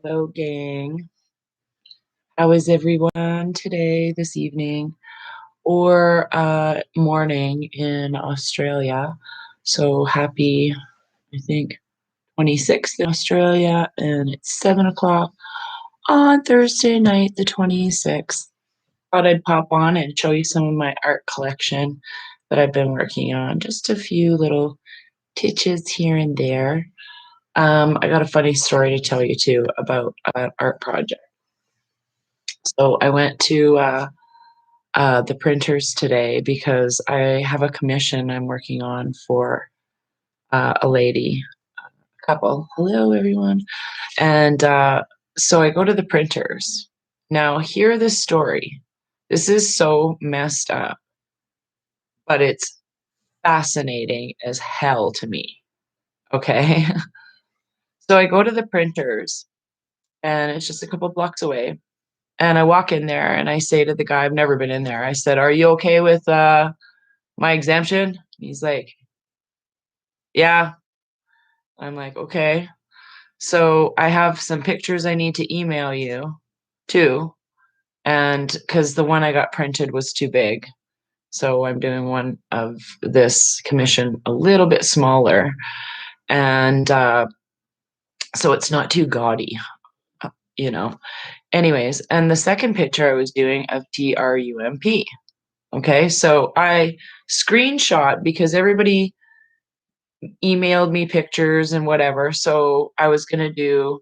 Hello, gang. How is everyone today, this evening, or morning in Australia? So happy, I think, 26th in Australia, and it's 7 o'clock on Thursday night, the 26th. Thought I'd pop on and show you some of my art collection that I've been working on. Just a few little titches here and there. I got a funny story to tell you too about an art project. So I went to the printers today because I have a commission I'm working on for a lady, a couple. Hello, everyone. And so I go to the printers. Now, hear this story. This is so messed up, but it's fascinating as hell to me. Okay. So I go to the printers, and it's just a couple blocks away. And I walk in there and I say to the guy, I've never been in there. I said, "Are you okay with my exemption?" He's like, "Yeah." I'm like, "Okay." So I have some pictures I need to email you too. And because the one I got printed was too big. So I'm doing one of this commission a little bit smaller. And so it's not too gaudy, you know. Anyways, and the second picture I was doing of TRUMP. Okay, so I screenshot because everybody emailed me pictures and whatever. So I was going to do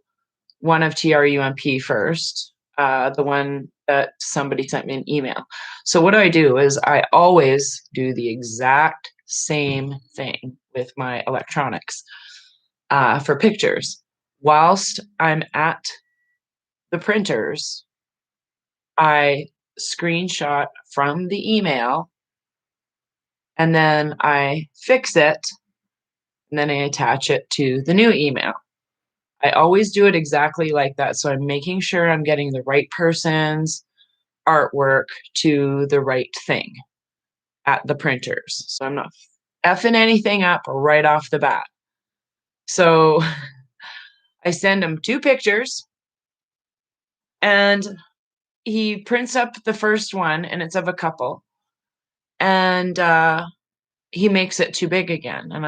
one of TRUMP first, the one that somebody sent me an email. So what do is I always do the exact same thing with my electronics for pictures. Whilst I'm at the printers, I screenshot from the email and then I fix it and then I attach it to the new email. I always do it exactly like that. So I'm making sure I'm getting the right person's artwork to the right thing at the printers. So I'm not effing anything up right off the bat. So I send him two pictures and he prints up the first one and it's of a couple. And he makes it too big again. And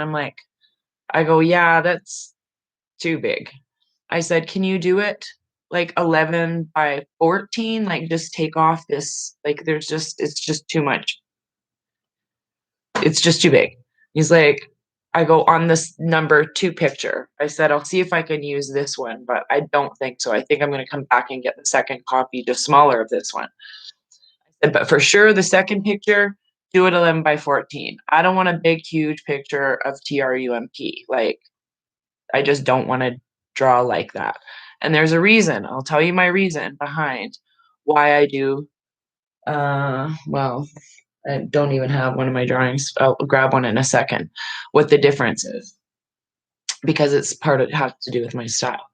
I go, "Yeah, that's too big." I said, "Can you do it like 11 by 14? Like just take off this, like it's just too much. It's just too big." He's like, I go, "On this number 2 picture." I said, "I'll see if I can use this one, but I don't think so. I think I'm going to come back and get the second copy just smaller of this one." I said, "But for sure, the second picture, do it 11 by 14. I don't want a big, huge picture of TRUMP. Like, I just don't want to draw like that." And there's a reason. I'll tell you my reason behind why I do. Well, I don't even have one of my drawings. I'll grab one in a second. What the difference is, because it's part of it has to do with my style.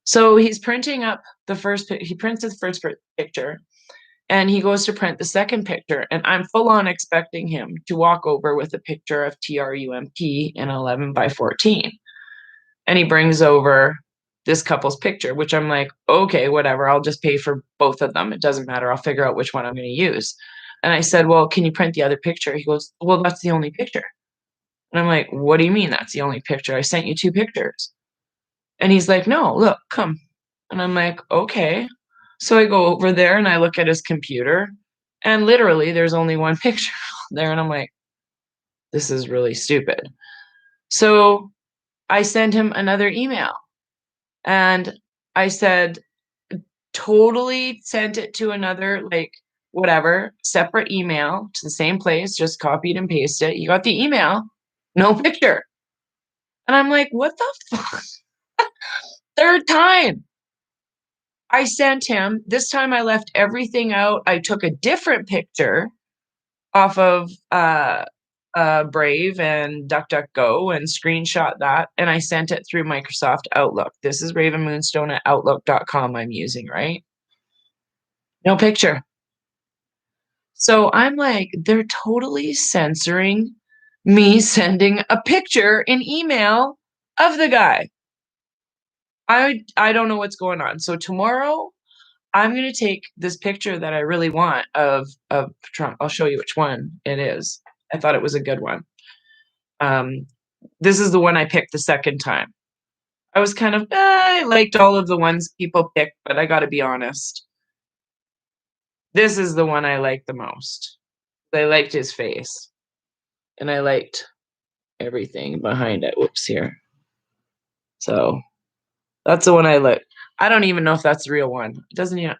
So he's printing up the first. He prints the first picture, and he goes to print the second picture, and I'm full on expecting him to walk over with a picture of TRUMP in 11 by 14. And he brings over this couple's picture, which I'm like, "Okay, whatever. I'll just pay for both of them. It doesn't matter. I'll figure out which one I'm going to use." And I said, "Well, can you print the other picture?" He goes, "Well, that's the only picture." And I'm like, "What do you mean that's the only picture? I sent you two pictures." And he's like, "No, look, come." And I'm like, "Okay." So I go over there and I look at his computer, and literally there's only one picture there. And I'm like, "This is really stupid." So I send him another email and I said, totally sent it to another, like, whatever, separate email to the same place, just copied and pasted. You got the email, no picture. And I'm like, "What the fuck?" Third time I sent him. This time I left everything out. I took a different picture off of Brave and DuckDuckGo and screenshot that. And I sent it through Microsoft Outlook. This is Raven Moonstone at Outlook.com I'm using, right? No picture. So I'm like, they're totally censoring me sending a picture in email of the guy. I don't know what's going on. So tomorrow I'm gonna take this picture that I really want of Trump. I'll show you which one it is. I thought it was a good one. Um, this is the one I picked the second time. I was kind of I liked all of the ones people picked, but I got to be honest. This is the one I liked the most. I liked his face, and I liked everything behind it. Whoops, here. So that's the one I like. I don't even know if that's the real one. It doesn't even,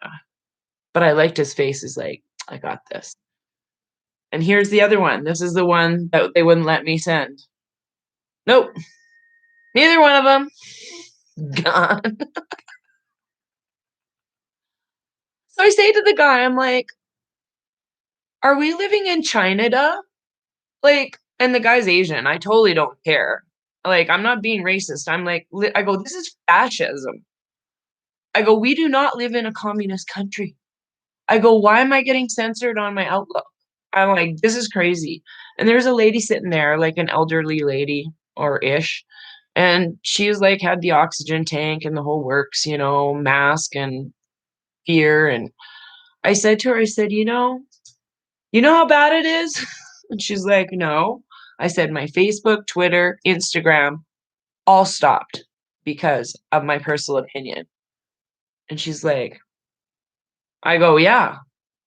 but I liked his face. Is like, I got this. And here's the other one. This is the one that they wouldn't let me send. Nope, neither one of them. Gone. So I say to the guy, I'm like, "Are we living in China? Like," and the guy's Asian. I totally don't care. Like, I'm not being racist. I'm like, I go, "This is fascism." I go, "We do not live in a communist country." I go, "Why am I getting censored on my Outlook?" I'm like, "This is crazy." And there's a lady sitting there, like an elderly lady or ish. And she's like had the oxygen tank and the whole works, mask and fear. And I said to her, I said, you know how bad it is? And she's like, no. I said, my Facebook, Twitter, Instagram all stopped because of my personal opinion. And she's like, I go, yeah.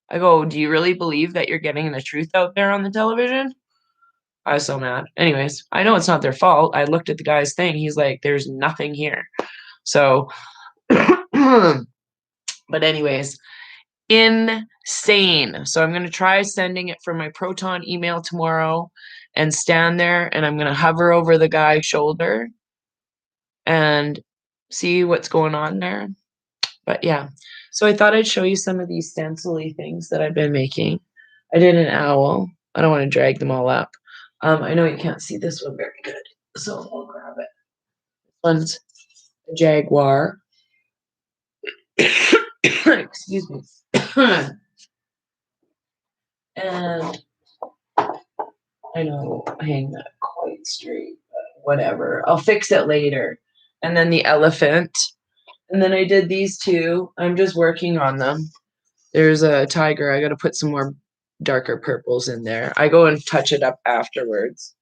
I go, do you really believe that you're getting the truth out there on the television? I was so mad. Anyways, I know it's not their fault. I looked at the guy's thing. He's like, there's nothing here. So, but anyways, insane. So I'm going to try sending it from my Proton email tomorrow and stand there and I'm going to hover over the guy's shoulder and see what's going on there. But yeah, so I thought I'd show you some of these stencil-y things that I've been making. I did an owl. I don't want to drag them all up. I know you can't see this one very good, so I'll grab it. This one's a jaguar. Excuse me. And I know I hang that quite straight, but whatever. I'll fix it later. And then the elephant. And then I did these two. I'm just working on them. There's a tiger. I got to put some more darker purples in there. I go and touch it up afterwards.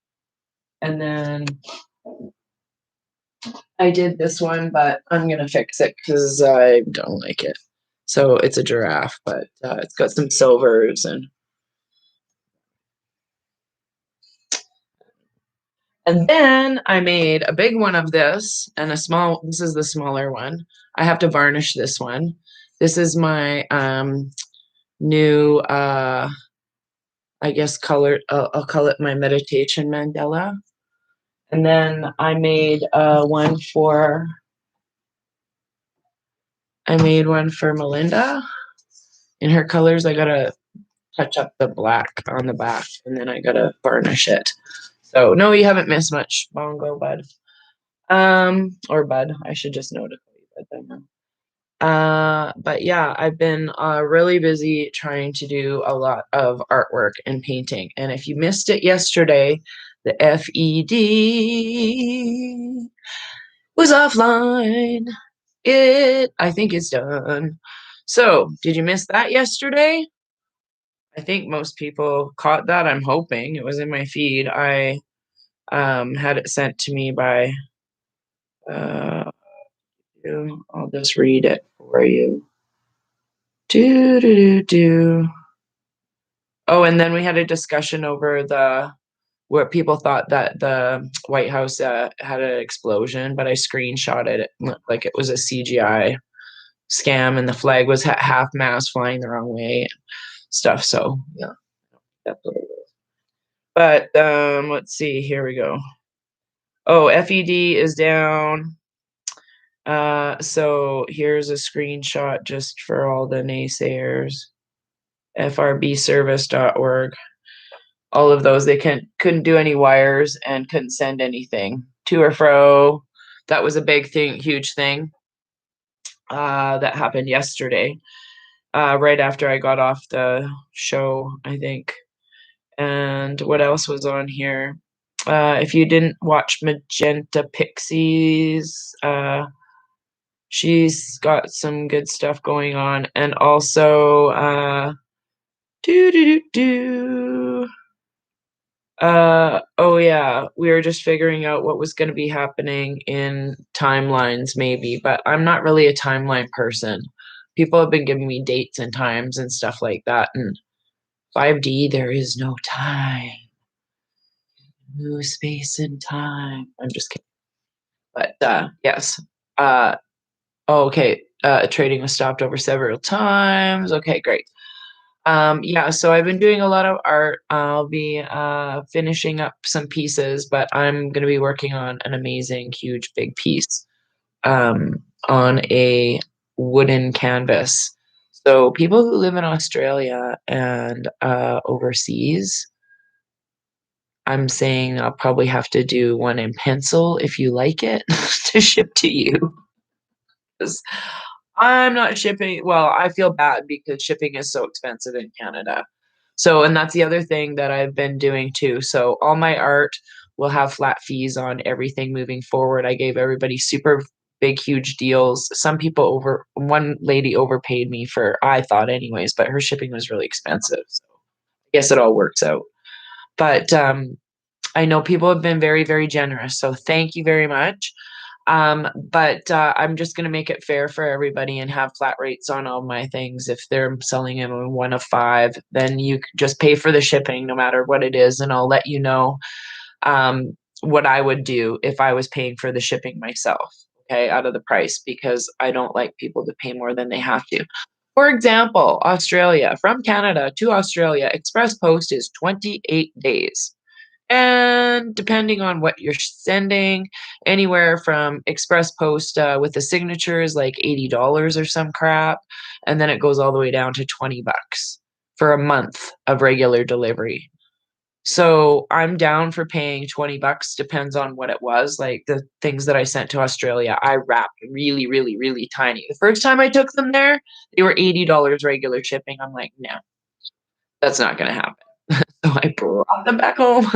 And then I did this one, but I'm going to fix it because I don't like it. So it's a giraffe, but it's got some silvers and then I made a big one of this and this is the smaller one. I have to varnish this one. This is my new, I guess I'll call it my meditation mandala. And then I made one for Melinda. In her colors, I gotta touch up the black on the back and then I gotta varnish it. So no, you haven't missed much, Bongo Bud. Or Bud. I should just know to call you Bud by now. But yeah, I've been really busy trying to do a lot of artwork and painting. And if you missed it yesterday, the FED was offline. I think it's done. So, did you miss that yesterday? I think most people caught that. I'm hoping it was in my feed. I had it sent to me by uh, I'll just read it for you. Do do do do. Oh, and then we had a discussion over where people thought that the White House had an explosion, but I screenshotted it. It looked like it was a CGI scam, and the flag was half mast flying the wrong way and stuff. So yeah, that's what it was. But let's see. Here we go. Oh, FED is down. So here's a screenshot just for all the naysayers. FRBservice.org. All of those, they couldn't do any wires and couldn't send anything to or fro. That was a big thing, huge thing that happened yesterday, right after I got off the show, I think. And what else was on here? If you didn't watch Magenta Pixies, She's got some good stuff going on, and also, do do do do. Oh yeah, we were just figuring out what was gonna be happening in timelines maybe, but I'm not really a timeline person. People have been giving me dates and times and stuff like that, and 5D, there is no time, no space and time. I'm just kidding. But, yes. Uh, oh, okay, trading was stopped over several times. Okay, great. Yeah, so I've been doing a lot of art. I'll be finishing up some pieces, but I'm going to be working on an amazing, huge, big piece on a wooden canvas. So people who live in Australia and overseas, I'm saying I'll probably have to do one in pencil if you like it to ship to you. 'Cause I'm not shipping well, I feel bad because shipping is so expensive in Canada. So and that's the other thing that I've been doing too. So all my art will have flat fees on everything moving forward. I gave everybody super big, huge deals. Some people over one lady overpaid me for I thought anyways, but her shipping was really expensive. So I guess it all works out. But I know people have been very, very generous. So thank you very much. But I'm just gonna make it fair for everybody and have flat rates on all my things. If they're selling them in one of five, then you just pay for the shipping no matter what it is, and I'll let you know what I would do if I was paying for the shipping myself, okay, out of the price, because I don't like people to pay more than they have to. For example, Australia, from Canada to Australia, express post is 28 days. And depending on what you're sending, anywhere from express post, with the signatures, like $80 or some crap, and then it goes all the way down to 20 bucks for a month of regular delivery. So, I'm down for paying 20 bucks, depends on what it was, like, the things that I sent to Australia, I wrapped really, really, really tiny. The first time I took them there, they were $80 regular shipping, I'm like, "No, that's not gonna happen." So I brought them back home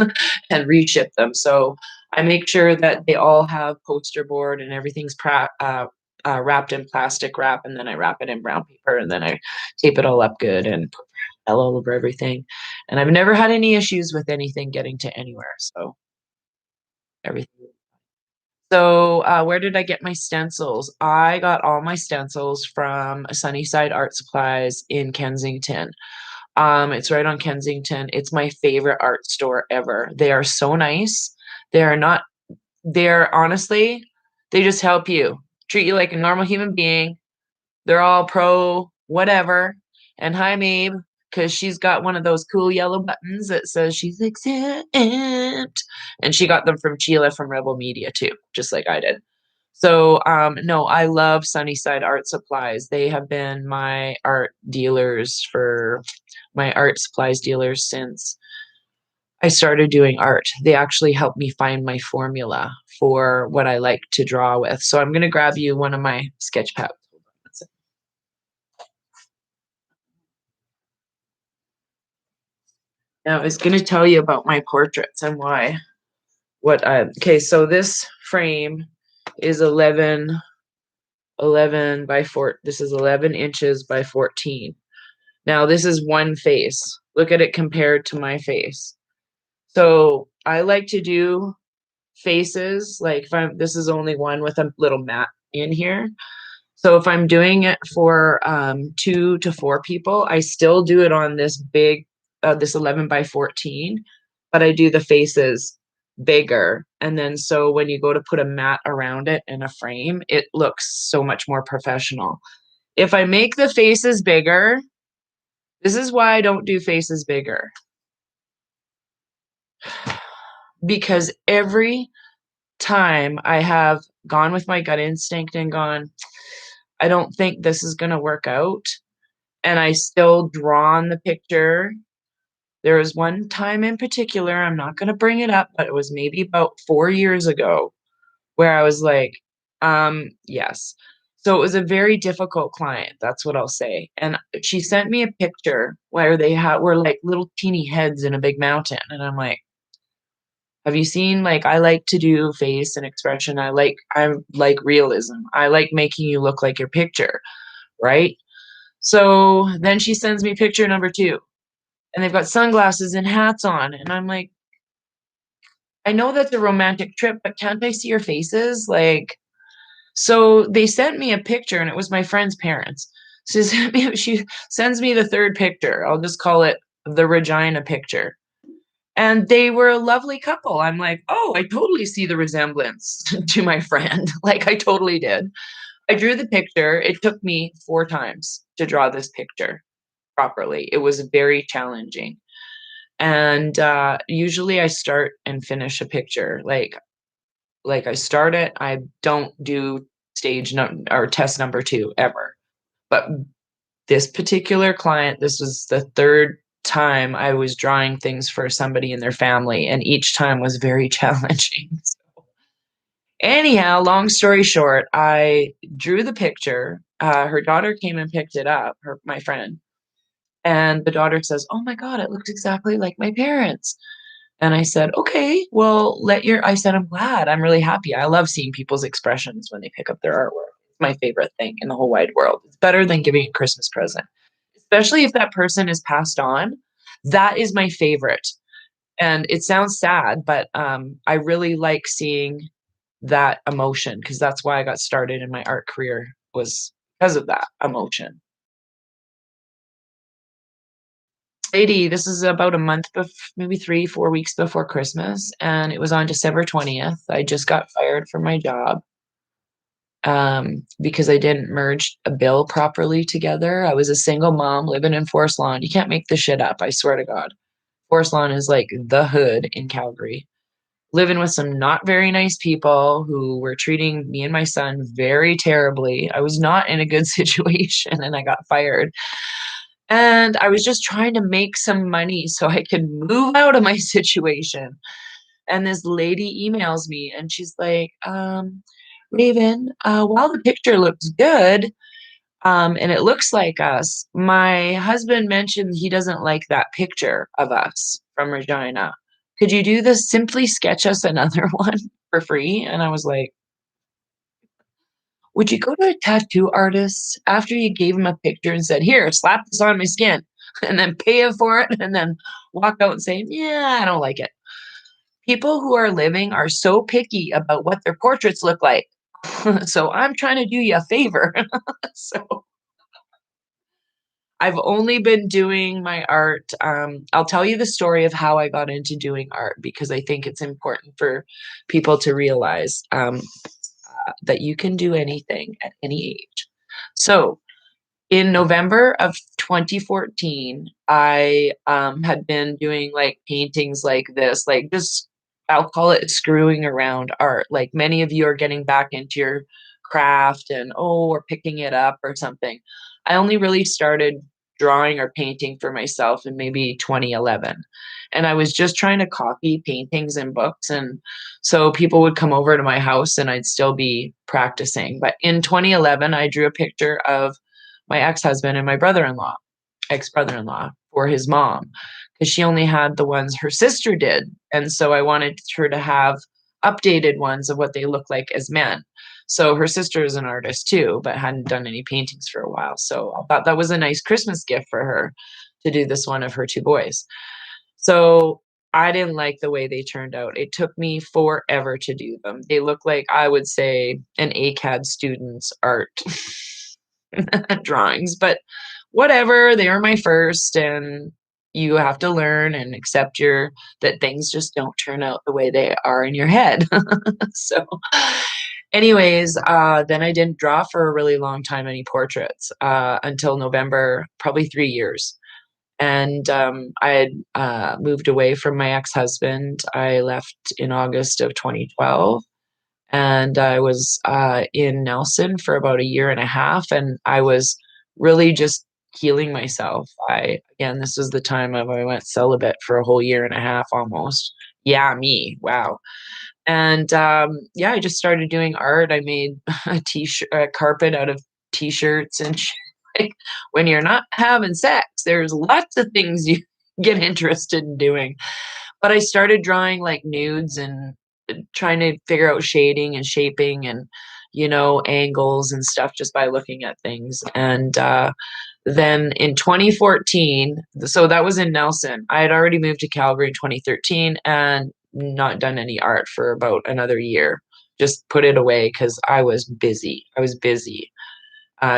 and reshipped them. So I make sure that they all have poster board and everything's wrapped in plastic wrap, and then I wrap it in brown paper, and then I tape it all up good and put all over everything. And I've never had any issues with anything getting to anywhere. So everything. So where did I get my stencils? I got all my stencils from Sunnyside Art Supplies in Kensington. It's right on Kensington. It's my favorite art store ever. They are so nice. They are not they're honestly, they just help you, treat you like a normal human being. They're all pro whatever. And hi, Mabe, because she's got one of those cool yellow buttons that says she's exempt. And she got them from Sheila from Rebel Media too, just like I did. So, no, I love Sunnyside Art Supplies. They have been my art supplies dealers since I started doing art. They actually helped me find my formula for what I like to draw with. So I'm gonna grab you one of my sketch pads. Hold on one sec. Now I was gonna tell you about my portraits and why. Okay, so this frame is 11 by 4. This is 11 inches by 14. Now this is one face. Look at it compared to my face. So I like to do faces, like if this is only one with a little mat in here. So if I'm doing it for 2 to 4 people, I still do it on this big, this 11 by 14, but I do the faces bigger. And then so when you go to put a mat around it in a frame, it looks so much more professional. If I make the faces bigger, this is why I don't do faces bigger. Because every time I have gone with my gut instinct and gone, I don't think this is going to work out. And I still drawn the picture. There was one time in particular, I'm not going to bring it up, but it was maybe about 4 years ago where I was like, yes. So it was a very difficult client. That's what I'll say. And she sent me a picture where were like little teeny heads in a big mountain. And I'm like, Have you seen, like, I like to do face and expression. I like realism. I like making you look like your picture, right? So then she sends me picture number 2, and they've got sunglasses and hats on, and I'm like, "I know that's a romantic trip, but can't I see your faces?" Like, so they sent me a picture, and it was my friend's parents. She sends me the 3rd picture. I'll just call it the Regina picture. And they were a lovely couple. I'm like, "Oh, I totally see the resemblance to my friend." Like, I totally did. I drew the picture. It took me 4 times to draw this picture properly. It was very challenging. And, usually I start and finish a picture. Like, I start it, I don't do stage num or test number 2 ever. But this particular client, this was the 3rd time I was drawing things for somebody in their family, and each time was very challenging. Anyhow, long story short, I drew the picture. Her daughter came and picked it up, my friend, and the daughter says, "Oh my god, it looks exactly like my parents." And I said, "Okay, well, I said, "I'm glad. I'm really happy. I love seeing people's expressions when they pick up their artwork. It's my favorite thing in the whole wide world. It's better than giving a Christmas present, especially if that person is passed on. That is my favorite." And it sounds sad, but, I really like seeing that emotion because that's why I got started in my art career was because of that emotion. Lady, this is about a month maybe 3, 4 weeks before Christmas, and it was on December 20th. I just got fired from my job, because I didn't merge a bill properly together. I was a single mom living in Forest Lawn. You can't make this shit up, I swear to God. Forest Lawn is like the hood in Calgary. Living with some not very nice people who were treating me and my son very terribly. I was not in a good situation, and I got fired. And I was just trying to make some money so I could move out of my situation. And this lady emails me and she's like, Raven, while the picture looks good, and it looks like us, my husband mentioned he doesn't like that picture of us from Regina. Could you do this? Simply sketch us another one for free? And I was like, would you go to a tattoo artist after you gave him a picture and said, "Here, slap this on my skin," and then pay him for it, and then walk out and say, "Yeah, I don't like it." People who are living are so picky about what their portraits look like. So I'm trying to do you a favor. So I've only been doing my art. I'll tell you the story of how I got into doing art because I think it's important for people to realize that you can do anything at any age. So in November of 2014, I, had been doing, like, paintings like this, like, just I'll call it screwing around art, like, many of you are getting back into your craft and, oh, or picking it up or something. I only really started drawing or painting for myself in maybe 2011, and I was just trying to copy paintings in books, and so people would come over to my house, and I'd still be practicing, but in 2011, I drew a picture of my ex-husband and my brother-in-law, ex-brother-in-law, for his mom, because she only had the ones her sister did, and so I wanted her to have updated ones of what they look like as men. So her sister is an artist too, but hadn't done any paintings for a while, so I thought that was a nice Christmas gift for her to do this one of her 2 boys. So I didn't like the way they turned out. It took me forever to do them. They look like, I would say, an ACAD student's art drawings, but whatever, they were my first, and you have to learn and accept your that things just don't turn out the way they are in your head. So, anyways, then I didn't draw for a really long time any portraits, until November, probably 3 years. And, I had, moved away from my ex-husband. I left in August of 2012, and I was, in Nelson for about a year and a half, and I was really just healing myself. Again, this was the time of I went celibate for a whole year and a half almost. Yeah, me, wow. And, yeah, I just started doing art. I made a carpet out of T-shirts and like, when you're not having sex, there's lots of things you get interested in doing. But I started drawing, like, nudes and trying to figure out shading and shaping and, angles and stuff just by looking at things, and, then in 2014, so that was in Nelson. I had already moved to Calgary in 2013 and not done any art for about another year. Just put it away because I was busy. I was busy,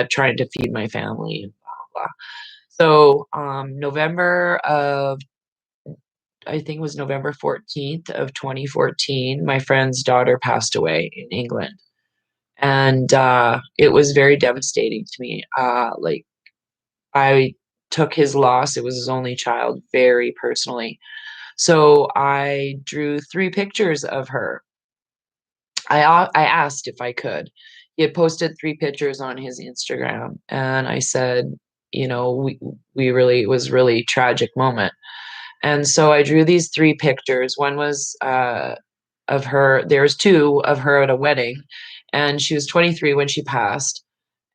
trying to feed my family and blah, blah. So, November of I think it was November 14th of 2014, my friend's daughter passed away in England, and, it was very devastating to me. Like, I took his loss, it was his only child, very personally. So I drew 3 pictures of her. I asked if I could. He had posted 3 pictures on his Instagram, and I said, we really it was really tragic moment. And so I drew these 3 pictures. One was, of her there's 2 of her at a wedding, and she was 23 when she passed,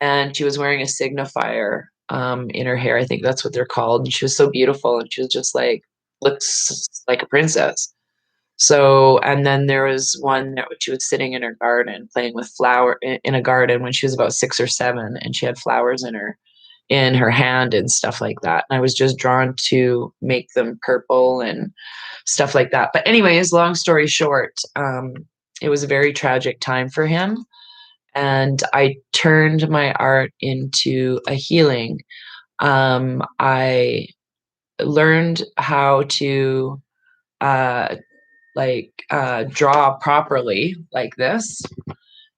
and she was wearing a signifier, in her hair, I think that's what they're called, and she was so beautiful, and she was just, like, looks like a princess. So and then there was one that she was sitting in her garden playing with flower in a garden when she was about 6 or 7, and she had flowers in her hand and stuff like that, and I was just drawn to make them purple and stuff like that. But anyways, long story short, it was a very tragic time for him, and I turned my art into a healing. I learned how to, uh, draw properly like this,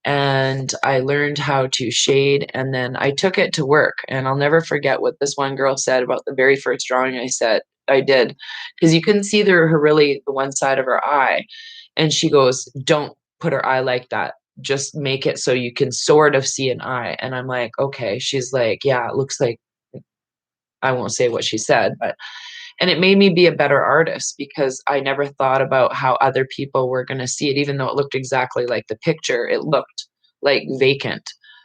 and I learned how to shade, and then I took it to work, and I'll never forget what this one girl said about the very first drawing I did, because you couldn't see her really the one side of her eye, and she goes, "Don't put her eye like that. Just make it so you can sort of see an eye." And I'm like, "Okay." She's like, "Yeah, it looks like" I won't say what she said, but and it made me be a better artist because I never thought about how other people were gonna see it, even though it looked exactly like the picture, it looked, like, vacant.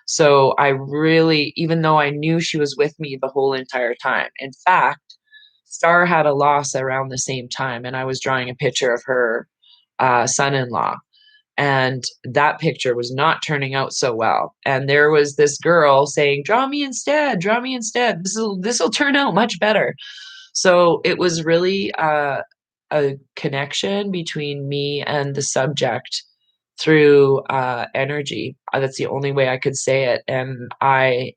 So, I really even though I knew she was with me the whole entire time. In fact, Star had a loss around the same time, and I was drawing a picture of her, son-in-law, and that picture was not turning out so well, and there was this girl saying, "Draw me instead, draw me instead. This'll turn out much better." So it was really a connection between me and the subject through energy. That's the only way I could say it. And I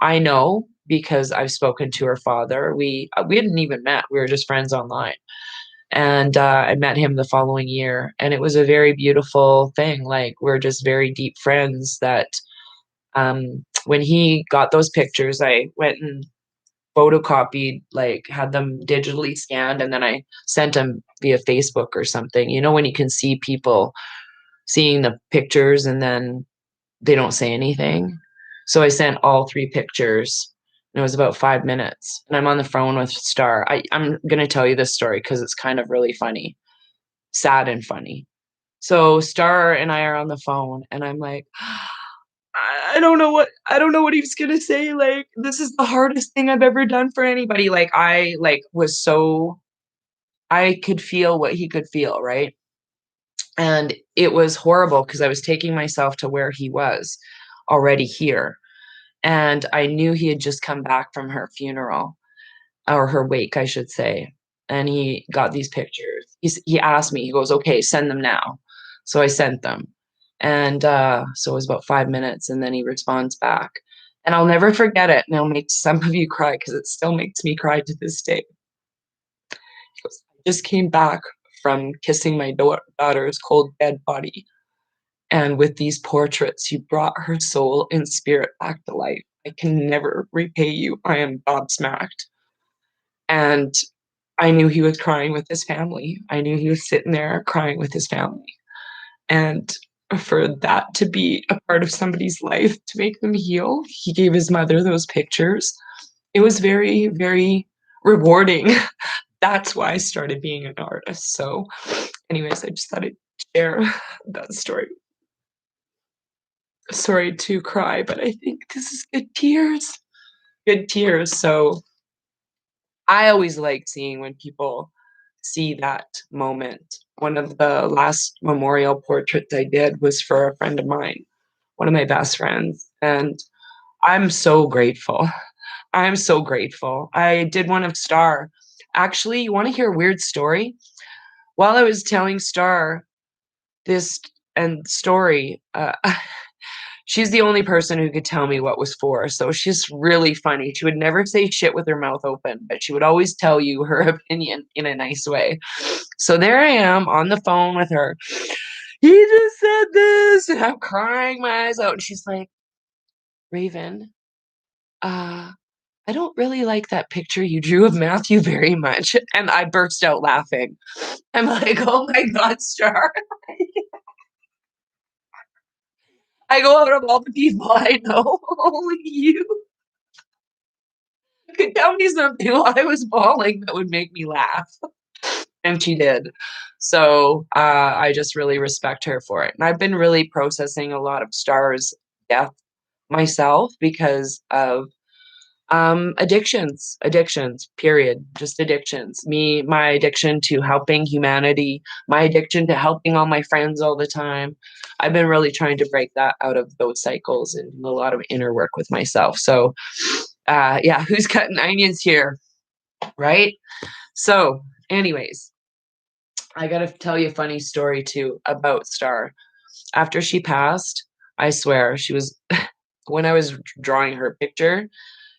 know because I've spoken to her father. We hadn't even met. We were just friends online. And I met him the following year, and it was a very beautiful thing. Like we're just very deep friends. That when he got those pictures, I went and photocopied, like, had them digitally scanned, and then I sent them via Facebook or something. You know, when you can see people seeing the pictures and then they don't say anything? So I sent all 3 pictures, and it was about 5 minutes, and I'm on the phone with Star. I'm gonna tell you this story because it's kind of really funny, sad and funny. So Star and I are on the phone, and I'm like, I don't know what he's gonna say, like, this is the hardest thing I've ever done for anybody, like, was so I could feel what he could feel, right? And it was horrible because I was taking myself to where he was already here, and I knew he had just come back from her funeral, or her wake, I should say, and he got these pictures. He asked me, he goes, "Okay, send them now." So I sent them, and, so it was about 5 minutes, and then he responds back, and I'll never forget it, and it'll make some of you cry because it still makes me cry to this day. He goes, "I just came back from kissing my daughter's cold dead body, and with these portraits, you brought her soul and spirit back to life. I can never repay you. I am gobsmacked." And I knew he was crying with his family. I knew he was sitting there crying with his family. And for that to be a part of somebody's life, to make them heal, he gave his mother those pictures. It was very, very rewarding. That's why I started being an artist. So, anyways, I just thought I'd share that story. Sorry to cry, but I think this is good tears. Good tears. So I always like seeing when people see that moment. One of the last memorial portraits I did was for a friend of mine, one of my best friends, and I'm so grateful. I'm so grateful. I did one of Star. Actually, you wanna hear a weird story? While I was telling Star this and story, she's the only person who could tell me what was for, so she's really funny. She would never say shit with her mouth open, but she would always tell you her opinion in a nice way. So there I am on the phone with her. "He just said this," and I'm crying my eyes out, and she's like, "Raven, uh, I don't really like that picture you drew of Matthew very much," and I burst out laughing. I'm like, "Oh my god, Star." I go, "Out of all the people I know, only you could tell me something while I was bawling that would make me laugh." And she did. So, I just really respect her for it, and I've been really processing a lot of Star's death myself because of addictions, period, just addictions. My addiction to helping humanity, my addiction to helping all my friends all the time. I've been really trying to break that out of those cycles and do a lot of inner work with myself. So, yeah, who's cutting onions here, right? So, anyways, I gotta tell you a funny story too about Star. After she passed, I swear she was when I was drawing her picture,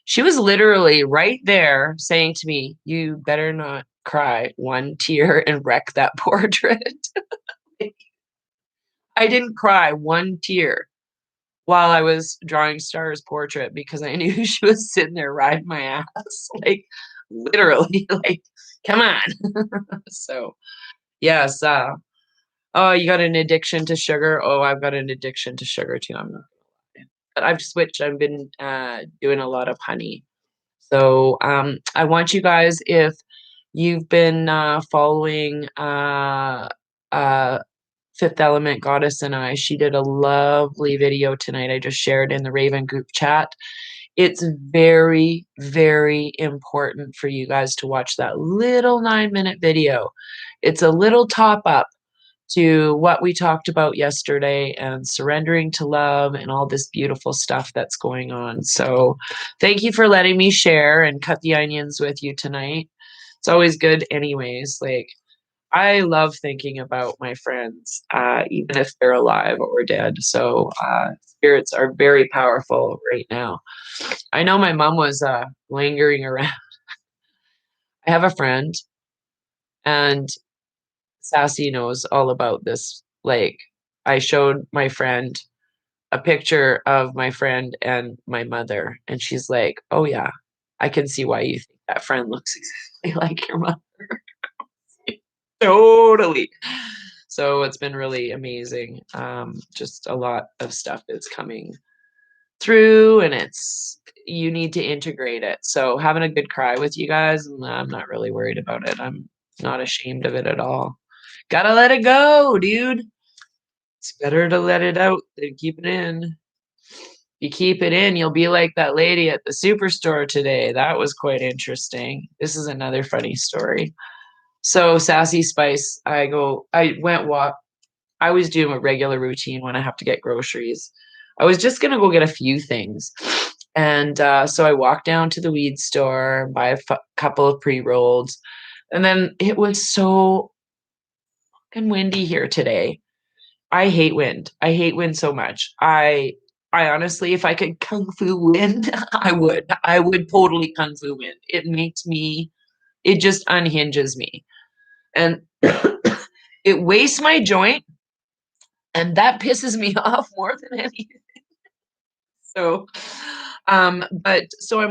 she was literally right there saying to me, "You better not cry one tear and wreck that portrait." I didn't cry one tear while I was drawing Star's portrait because I knew she was sitting there riding my ass, like, literally, like, "Come on." So, yes, "Oh, you got an addiction to sugar?" Oh, I've got an addiction to sugar too, I'm not gonna lie. But I've switched, I've been, doing a lot of honey. So, I want you guys, if you've been, following, uh, Fifth Element Goddess and I, she did a lovely video tonight I just shared in the Raven group chat. It's very, very important for you guys to watch that little 9-minute video. It's a little top up to what we talked about yesterday and surrendering to love and all this beautiful stuff that's going on. So, thank you for letting me share and cut the onions with you tonight. It's always good, anyways. Like, I love thinking about my friends, even if they're alive or dead. So, spirits are very powerful right now. I know my mom was lingering around. I have a friend, and Sassy knows all about this. Like, I showed my friend a picture of my friend and my mother, and she's like, "Oh, yeah, I can see why you think that friend looks exactly like your mother." Totally. So it's been really amazing. Just a lot of stuff is coming through, and it's you need to integrate it. So having a good cry with you guys, I'm not really worried about it. I'm not ashamed of it at all. Gotta let it go, dude. It's better to let it out than keep it in. You keep it in, you'll be like that lady at the superstore today. That was quite interesting. This is another funny story. So Sassy Spice, I went walk. I always do a regular routine when I have to get groceries. I was just gonna go get a few things. And so I walked down to the weed store, buy a couple of pre-rolls, and then it was so fucking windy here today. I hate wind. I hate wind so much. I honestly, if I could kung fu wind, I would. I would totally kung fu wind. It just unhinges me. And it wastes my joint, and that pisses me off more than anything. So, I'm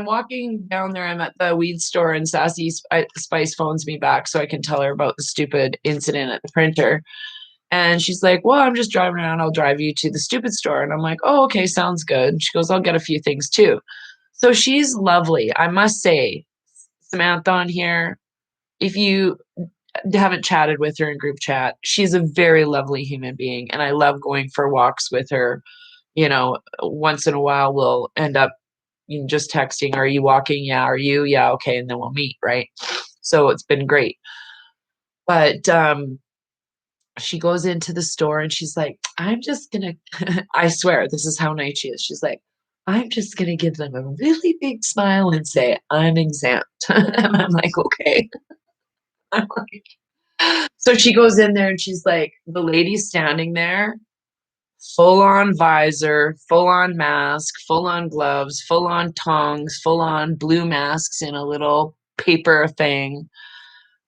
walking down there. I'm at the weed store, and Sassy Spice phones me back so I can tell her about the stupid incident at the printer. And she's like, "Well, I'm just driving around. I'll drive you to the stupid store." And I'm like, "Oh, okay, sounds good." She goes, "I'll get a few things too." So she's lovely. I must say, Samantha on here, if you haven't chatted with her in group chat, she's a very lovely human being. And I love going for walks with her. Once in a while, we'll end up just texting, "Are you walking? Yeah. Are you? Yeah. Okay." And then we'll meet, right? So it's been great. But she goes into the store and she's like, I'm just gonna, I swear, this is how nice she is. She's like, I'm just gonna give them a really big smile and say, I'm exempt. And I'm like, okay. I'm like, so she goes in there and she's like, the lady's standing there, full on visor, full on mask, full on gloves, full on tongs, full on blue masks in a little paper thing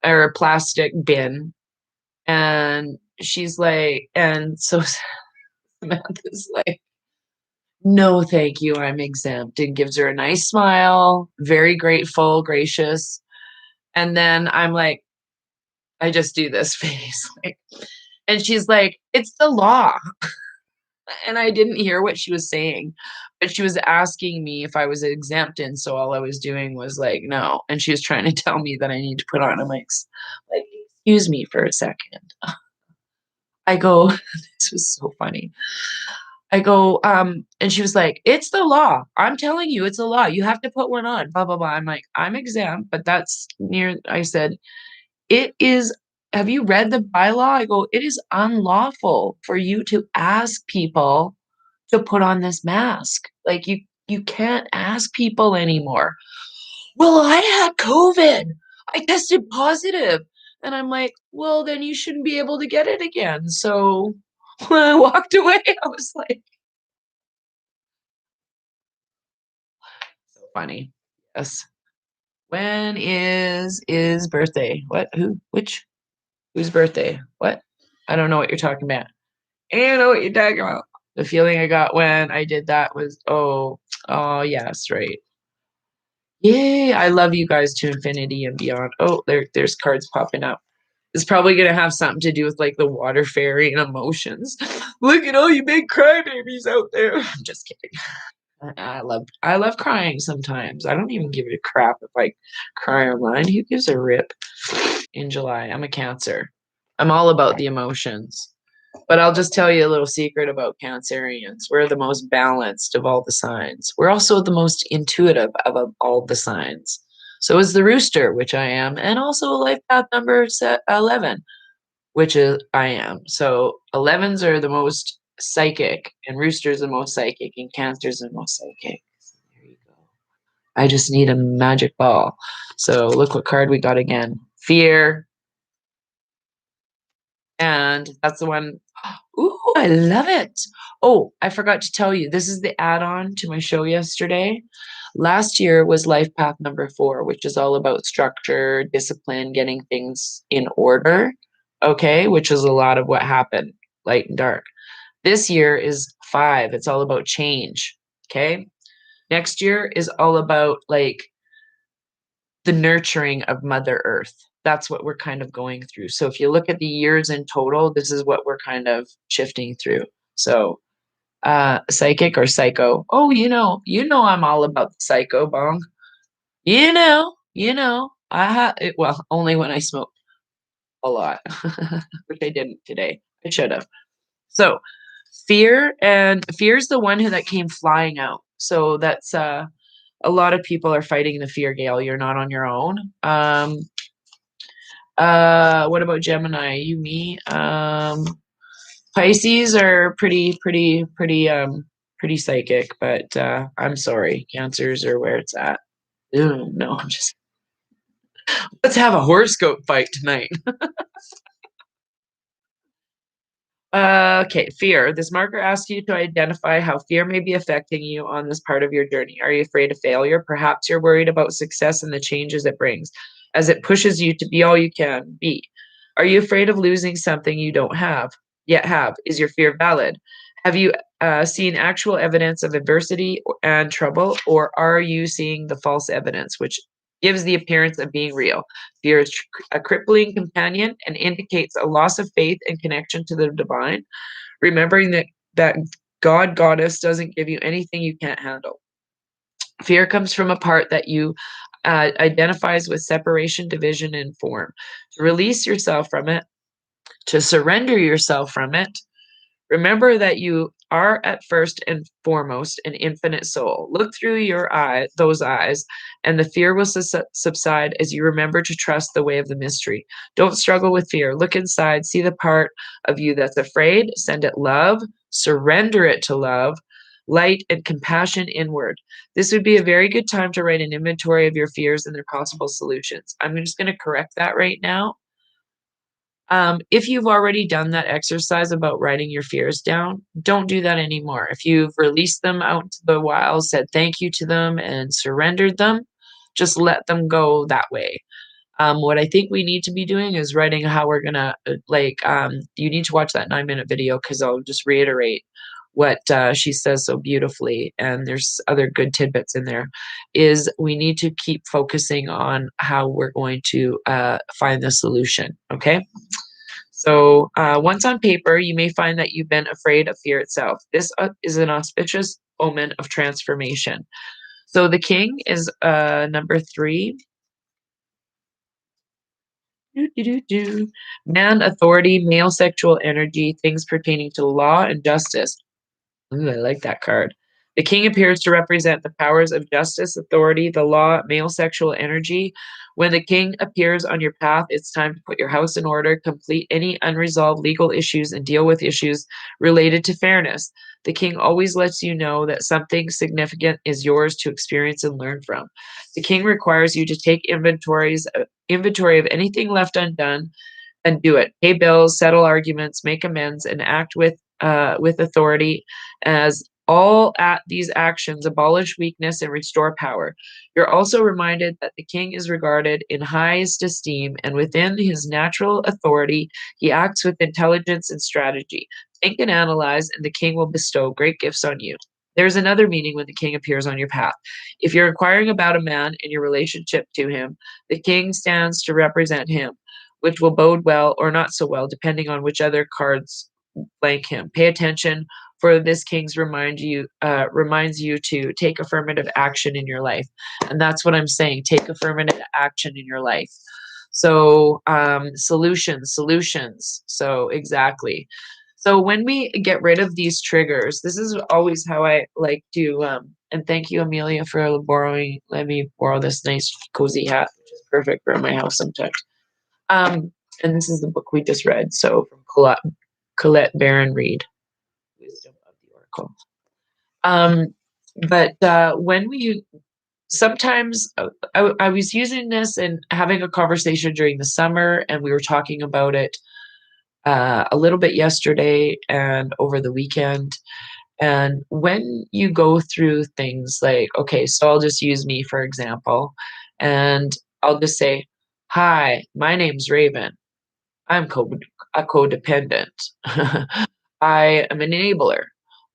or a plastic bin. And she's like, and so Samantha's like, no, thank you, I'm exempt, and gives her a nice smile, very grateful, gracious. And then I'm like, I just do this face. Like, and she's like, it's the law. And I didn't hear what she was saying, but she was asking me if I was exempt. And so all I was doing was like, no. And she was trying to tell me that I need to put on a mics. Like, excuse me for a second. I go, this was so funny. I go, and she was like, it's the law. I'm telling you, it's a law. You have to put one on, blah, blah, blah. I'm like, I'm exempt, but that's near, I said, it is, have you read the bylaw? I go, it is unlawful for you to ask people to put on this mask. Like you can't ask people anymore. Well, I had COVID. I tested positive. And I'm like, well, then you shouldn't be able to get it again. So when I walked away, I was like, so funny. Yes. When is birthday? What? Who? Which? Whose birthday? What? I don't know what you're talking about. I don't know what you're talking about. The feeling I got when I did that was, oh yes, right. Yay! I love you guys to infinity and beyond. Oh, there's cards popping up. It's probably gonna have something to do with like the water fairy and emotions. Look at all you big crybabies out there. I'm just kidding. I love crying sometimes. I don't even give a crap if I cry online. Who gives a rip? In July, I'm a Cancer. I'm all about the emotions. But I'll just tell you a little secret about Cancerians. We're the most balanced of all the signs. We're also the most intuitive of all the signs. So is the rooster, which I am, and also a life path number 11, which is I am. So 11s are the most psychic, and roosters the most psychic, and cancers the most psychic. There you go. I just need a magic ball. So look what card we got again. Fear. And that's the one. Ooh, I love it. Oh, I forgot to tell you, this is the add-on to my show yesterday. Last year was Life Path number 4, which is all about structure, discipline, getting things in order. Okay, which is a lot of what happened, light and dark. This year is 5. It's all about change. Okay. Next year is all about like the nurturing of Mother Earth. That's what we're kind of going through. So if you look at the years in total, this is what we're kind of shifting through. So psychic or psycho. Oh, I'm all about the psycho bong. Well, only when I smoke a lot, which I didn't today. I should have. So fear's the one who that came flying out. So that's a lot of people are fighting the fear, Gail. You're not on your own. What about Gemini? You, me. Pisces are pretty psychic, but I'm sorry. Cancers are where it's at. Ew, no, I'm just let's have a horoscope fight tonight. Okay, fear. This marker asks you to identify how fear may be affecting you on this part of your journey. Are you afraid of failure? Perhaps you're worried about success and the changes it brings as it pushes you to be all you can be. Are you afraid of losing something you don't yet have? Is your fear valid? Have you seen actual evidence of adversity and trouble, or are you seeing the false evidence, which gives the appearance of being real? Fear is a crippling companion and indicates a loss of faith and connection to the divine, remembering that God, Goddess doesn't give you anything you can't handle. Fear comes from a part that you identifies with separation, division, and form. To release yourself from it, to surrender yourself from it, remember that you are at first and foremost an infinite soul. Look through those eyes, and the fear will subside as you remember to trust the way of the mystery. Don't struggle with fear. Look inside, see the part of you that's afraid, send it love, surrender it to love, light, and compassion inward. This would be a very good time to write an inventory of your fears and their possible solutions. I'm just going to correct that right now. If you've already done that exercise about writing your fears down, don't do that anymore. If you've released them out to the wild, said thank you to them, and surrendered them, just let them go that way. What I think we need to be doing is writing how we're gonna you need to watch that 9-minute video because I'll just reiterate what she says so beautifully, and there's other good tidbits in there. Is we need to keep focusing on how we're going to find the solution. Okay. So, once on paper, you may find that you've been afraid of fear itself. This is an auspicious omen of transformation. So, the king is number three. Do, do, do, do. Man, authority, male sexual energy, things pertaining to law and justice. Ooh, I like that card. The king appears to represent the powers of justice, authority, the law, male sexual energy. When the king appears on your path, it's time to put your house in order, complete any unresolved legal issues, and deal with issues related to fairness. The king always lets you know that something significant is yours to experience and learn from. The king requires you to take inventory of anything left undone and do it. Pay bills, settle arguments, make amends, and act with authority, as all at these actions abolish weakness and restore power. You're also reminded that the king is regarded in highest esteem, and within his natural authority, he acts with intelligence and strategy. Think and analyze, and the king will bestow great gifts on you. There's another meaning when the king appears on your path. If you're inquiring about a man and your relationship to him, the king stands to represent him, which will bode well or not so well, depending on which other cards blank him. Pay attention, for this king's reminds you to take affirmative action in your life, and that's what I'm saying. Take affirmative action in your life. So solutions. So exactly. So when we get rid of these triggers, this is always how I like to. And thank you, Amelia, for borrowing. Let me borrow this nice cozy hat, which is perfect for my house sometimes. Um, and this is the book we just read. So from Colette Baron Reed, Wisdom of the Oracle. Um, but when we sometimes I was using this and having a conversation during the summer, and we were talking about it a little bit yesterday and over the weekend. And when you go through things like, okay, so I'll just use me for example, and I'll just say, "Hi, my name's Raven. I'm a codependent. I am an enabler."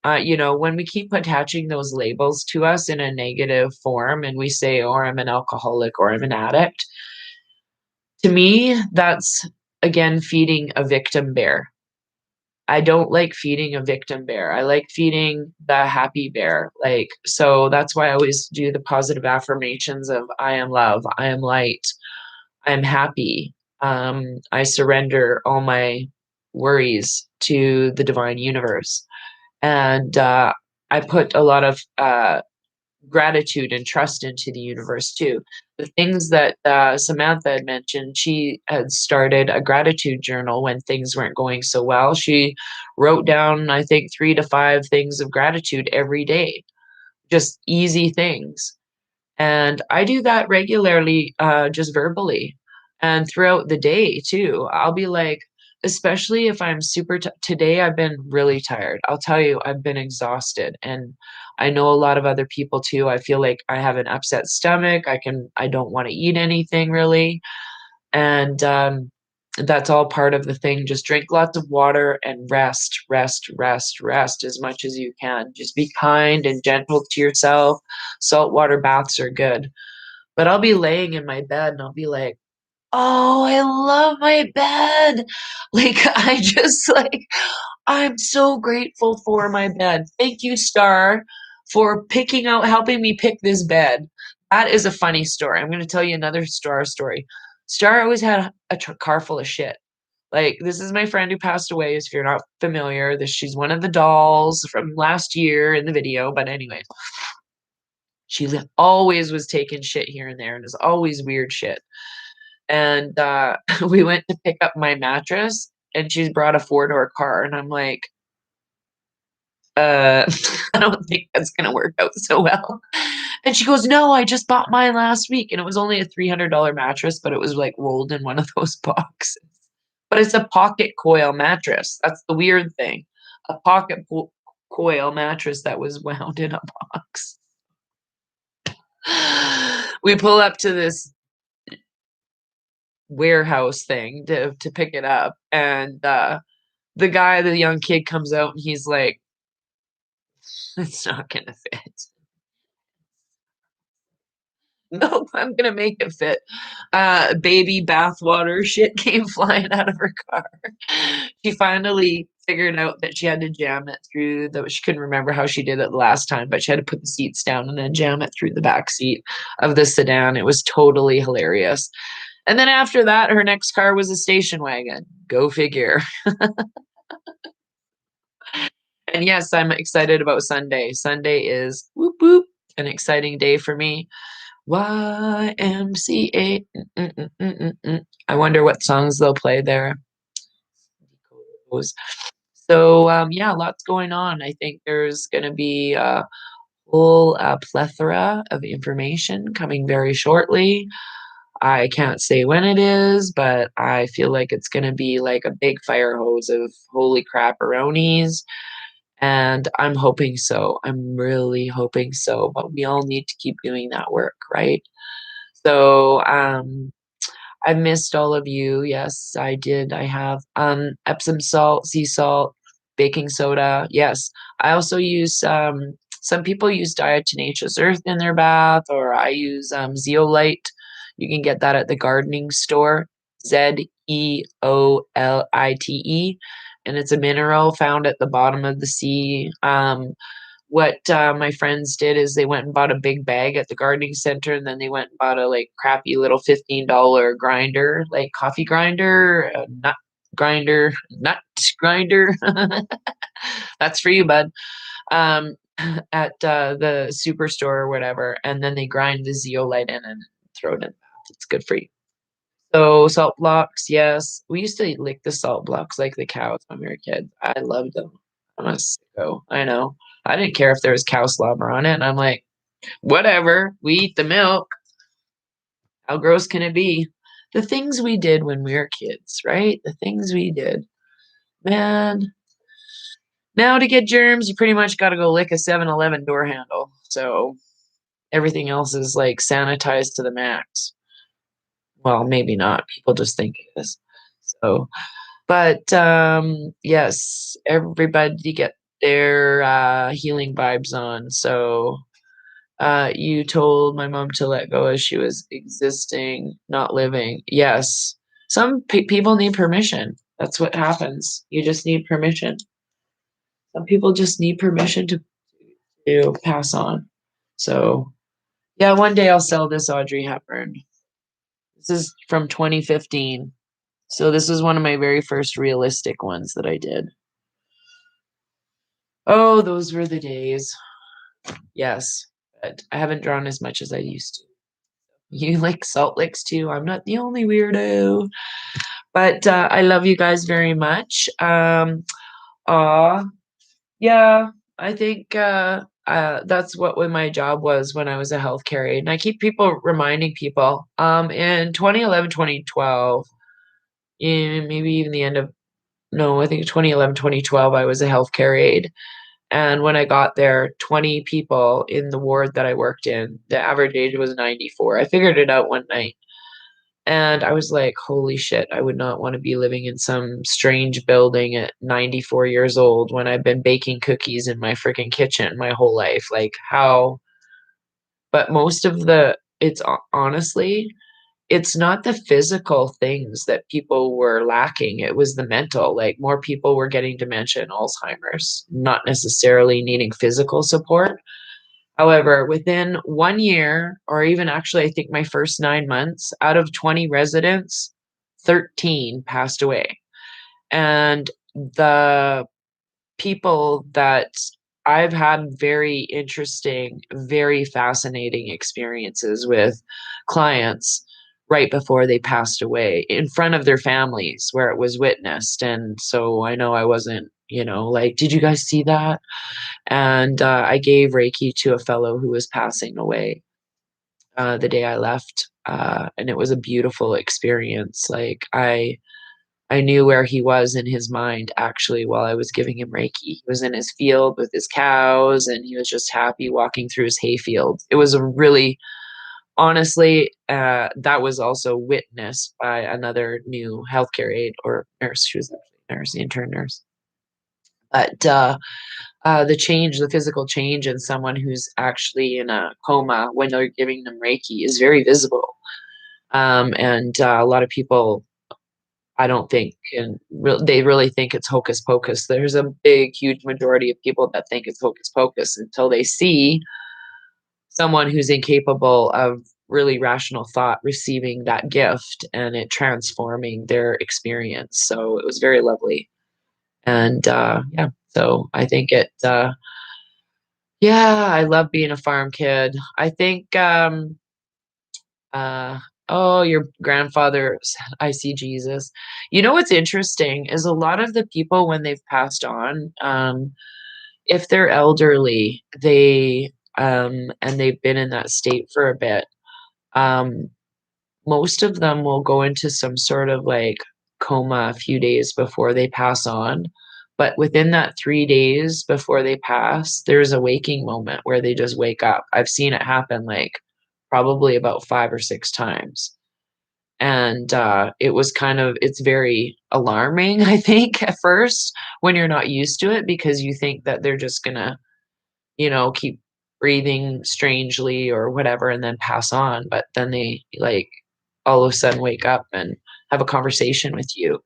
When we keep attaching those labels to us in a negative form and we say, or I'm an alcoholic or I'm an addict, to me, that's again feeding a victim bear. I don't like feeding a victim bear. I like feeding the happy bear. Like, so that's why I always do the positive affirmations of I am love, I am light, I'm happy. I surrender all my worries to the divine universe. And I put a lot of gratitude and trust into the universe too. The things that Samantha had mentioned, she had started a gratitude journal when things weren't going so well. She wrote down, I think, 3 to 5 things of gratitude every day, just easy things. And I do that regularly, just verbally and throughout the day too. I'll be like, especially if I'm today, I've been really tired. I'll tell you, I've been exhausted. And I know a lot of other people too. I feel like I have an upset stomach. I don't want to eat anything really. And that's all part of the thing. Just drink lots of water and rest as much as you can. Just be kind and gentle to yourself. Saltwater baths are good. But I'll be laying in my bed and I'll be like, oh, I love my bed. Like, I'm so grateful for my bed. Thank you, Star, for helping me pick this bed. That is a funny story. I'm going to tell you another Star story. Star always had a car full of shit. Like, this is my friend who passed away, if you're not familiar. She's one of the dolls from last year in the video, but anyway, she always was taking shit here and there, and it's always weird shit. And we went to pick up my mattress, and she's brought a four-door car, and I'm like, I don't think that's gonna work out so well. And she goes, no, I just bought mine last week. And it was only a $300 mattress, but it was like rolled in one of those boxes. But it's a pocket coil mattress. That's the weird thing. A coil mattress that was wound in a box. We pull up to this warehouse thing to pick it up. And the young kid comes out and he's like, it's not gonna fit. Nope, I'm gonna make it fit. Baby bathwater shit came flying out of her car. She finally figured out that she had to jam it through she couldn't remember how she did it the last time, but she had to put the seats down and then jam it through the back seat of the sedan. It was totally hilarious. And then after that, her next car was a station wagon. Go figure. And yes, I'm excited about Sunday. Sunday is whoop whoop, an exciting day for me. YMCA. I wonder what songs they'll play there. So yeah, lots going on. I think there's going to be a whole plethora of information coming very shortly. I can't say when it is, but I feel like it's going to be like a big fire hose of holy crap-a-ronies. And I'm hoping so. I'm really hoping so. But we all need to keep doing that work, right? So I missed all of you. Yes, I did. I have Epsom salt, sea salt, baking soda. Yes. I also use some people use diatomaceous earth in their bath, or I use zeolite. You can get that at the gardening store. Zeolite. And it's a mineral found at the bottom of the sea. What my friends did is they went and bought a big bag at the gardening center, and then they went and bought a like crappy little $15 grinder, like coffee grinder, nut grinder. That's for you, bud. Um, at the superstore or whatever, and then they grind the zeolite in and throw it in the bath. It's good for you. So salt blocks, yes. We used to lick the salt blocks like the cows when we were kids. I loved them. I'm a sicko. I know. I didn't care if there was cow slobber on it. And I'm like, whatever. We eat the milk. How gross can it be? The things we did when we were kids, right? The things we did. Man, now to get germs, you pretty much got to go lick a 7-Eleven door handle. So everything else is like sanitized to the max. Well, maybe not. People just think it is. So, but yes, everybody get their healing vibes on. So, you told my mom to let go as she was existing, not living. Yes, some people need permission. That's what happens. You just need permission. Some people just need permission to pass on. So, yeah, one day I'll sell this Audrey Hepburn. This is from 2015. So this was one of my very first realistic ones that I did. Oh, those were the days. Yes, but I haven't drawn as much as I used to. You like salt licks too. I'm not the only weirdo. But I love you guys very much. Aw, yeah, I think that's what my job was when I was a healthcare aide. And I keep reminding people, in 2011, 2012, maybe even the end of, no, I think 2011, 2012, I was a healthcare aide. And when I got there, 20 people in the ward that I worked in, the average age was 94. I figured it out one night. And I was like, holy shit, I would not want to be living in some strange building at 94 years old when I've been baking cookies in my freaking kitchen my whole life. Like, how? But most of it's honestly, it's not the physical things that people were lacking. It was the mental. Like, more people were getting dementia and Alzheimer's, not necessarily needing physical support. However, within 1 year, or even actually, I think my first 9 months, out of 20 residents, 13 passed away. And the people that I've had very interesting, very fascinating experiences with clients right before they passed away in front of their families where it was witnessed. And so I know I wasn't, like, did you guys see that? And I gave Reiki to a fellow who was passing away the day I left. And it was a beautiful experience. Like, I knew where he was in his mind actually while I was giving him Reiki. He was in his field with his cows and he was just happy walking through his hayfield. It was a really, honestly, that was also witnessed by another new healthcare aide or nurse. She was actually a nurse, the intern nurse. But the change, the physical change in someone who's actually in a coma when they're giving them Reiki is very visible. And a lot of people I don't think they really think it's hocus pocus. There's a big, huge majority of people that think it's hocus pocus until they see someone who's incapable of really rational thought receiving that gift and it transforming their experience. So it was very lovely. And yeah, so I think yeah, I love being a farm kid. I think Uh, oh, your grandfather said, "I see Jesus." You know what's interesting is a lot of the people when they've passed on, if they're elderly, and they've been in that state for a bit, um, most of them will go into some sort of like coma a few days before they pass on. But within that 3 days before they pass, there's a waking moment where they just wake up. I've seen it happen like probably about 5 or 6 times. And it's very alarming, I think, at first when you're not used to it because you think that they're just gonna, keep breathing strangely or whatever and then pass on. But then they like all of a sudden wake up and have a conversation with you.